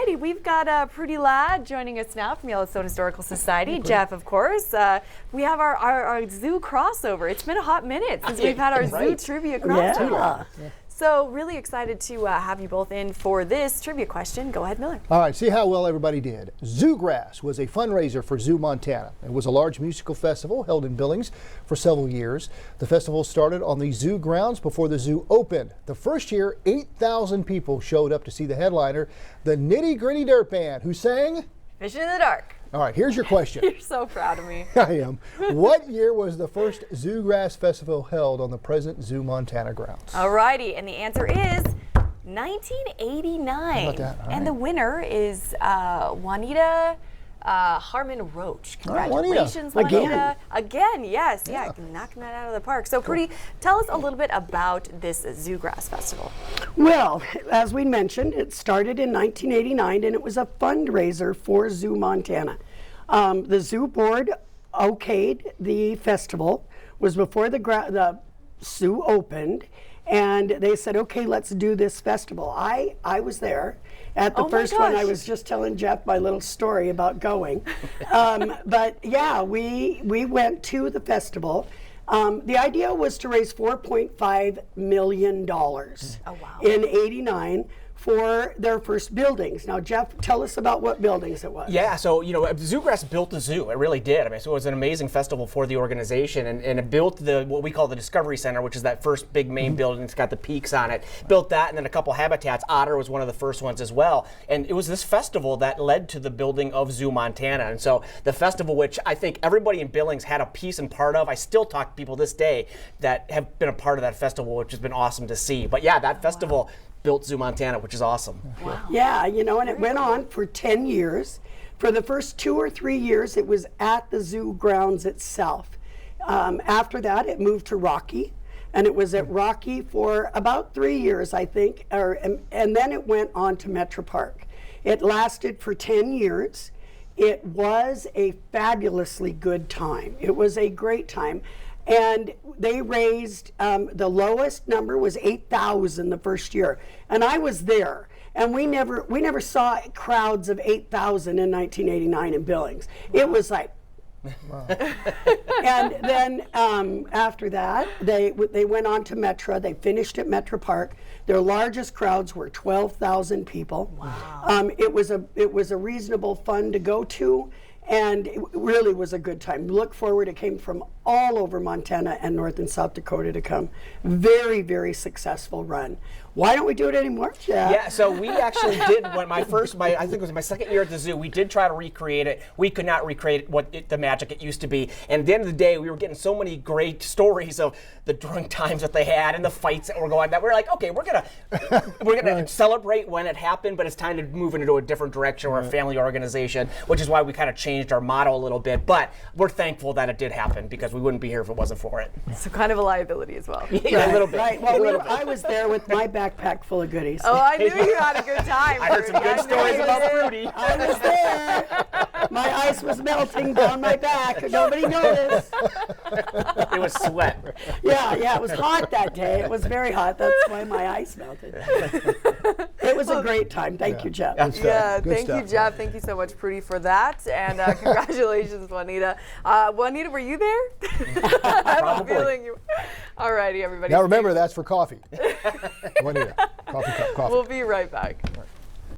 righty, we've got a Prudy Ladd joining us now from Yellowstone Historical Society. Jeff, of course. We have our zoo crossover. It's been a hot minute since we've had our zoo trivia crossover. Yeah. So really excited to have you both in for this trivia question. Go ahead, Miller. All right, see how well everybody did. Zoograss was a fundraiser for ZooMontana. It was a large musical festival held in Billings for several years. The festival started on the zoo grounds before the zoo opened. The first year, 8,000 people showed up to see the headliner, the Nitty Gritty Dirt Band, who sang Fishing in the Dark. All right, here's your question. You're so proud of me. I am. What year was the first Zoograss Festival held on the present ZooMontana grounds? All righty, and the answer is 1989. How about that? All and right. the winner is Juanita Harmon Roach. All right, Congratulations, Juanita. Juanita. Again, yes. Yeah, knocking that out of the park. So, Prudy, tell us a little bit about this Zoograss Festival. Well, as we mentioned, it started in 1989 and it was a fundraiser for ZooMontana. The zoo board okayed the festival, was before the zoo opened, and they said, okay, let's do this festival. I was there at the first one. I was just telling Jeff my little story about going. But yeah, we went to the festival. The idea was to raise $4.5 million in '89 for their first buildings. Now, Jeff, tell us about what buildings it was. Yeah, so, Zoograss built the zoo. It really did. I mean, so it was an amazing festival for the organization, and it built what we call the Discovery Center, which is that first big main building. It's got the peaks on it. Built that, and then a couple habitats. Otter was one of the first ones as well. And it was this festival that led to the building of ZooMontana. And so the festival, which I think everybody in Billings had a piece and part of. I still talk to people this day that have been a part of that festival, which has been awesome to see. But yeah, that festival built ZooMontana, which is awesome. Wow. Yeah, and it went on for 10 years. For the first 2 or 3 years, it was at the zoo grounds itself. After that, it moved to Rocky, and it was at Rocky for about 3 years, I think, and then it went on to Metro Park. It lasted for 10 years. It was a fabulously good time. It was a great time. And they raised, the lowest number was 8,000 the first year. And I was there. And we never saw crowds of 8,000 in 1989 in Billings. It was like, wow. And then after that, they went on to Metro. They finished at Metro Park. Their largest crowds were 12,000 people. Wow. It was a reasonable fun to go to. And it really was a good time. Look forward, it came from all over Montana and North and South Dakota to come. Very, very successful run. Why don't we do it anymore? Yeah, so we actually did when I think it was my second year at the zoo, we did try to recreate it. We could not recreate the magic it used to be. And at the end of the day, we were getting so many great stories of the drunk times that they had and the fights that were going that we're like, okay, we're gonna celebrate when it happened, but it's time to move into a different direction. We're a family organization, which is why we kind of changed our motto a little bit. But we're thankful that it did happen because we wouldn't be here if it wasn't for it. So kind of a liability as well. Yeah, a little bit. Right. Well, I was there with my backpack full of goodies. Oh, I knew you had a good time. I heard some good stories about Prudy. I was there. My ice was melting down my back. Nobody noticed. It was sweat. Yeah, it was hot that day. It was very hot. That's why my ice melted. It was a great time. Thank you, Jeff. Yeah, Good thank you, stuff, Jeff. Thank you so much, Prudy, for that. And congratulations, Juanita. Juanita, were you there? I have a feeling you. All righty, everybody. Now remember, that's for coffee. Juanita, coffee cup, coffee. We'll be right back.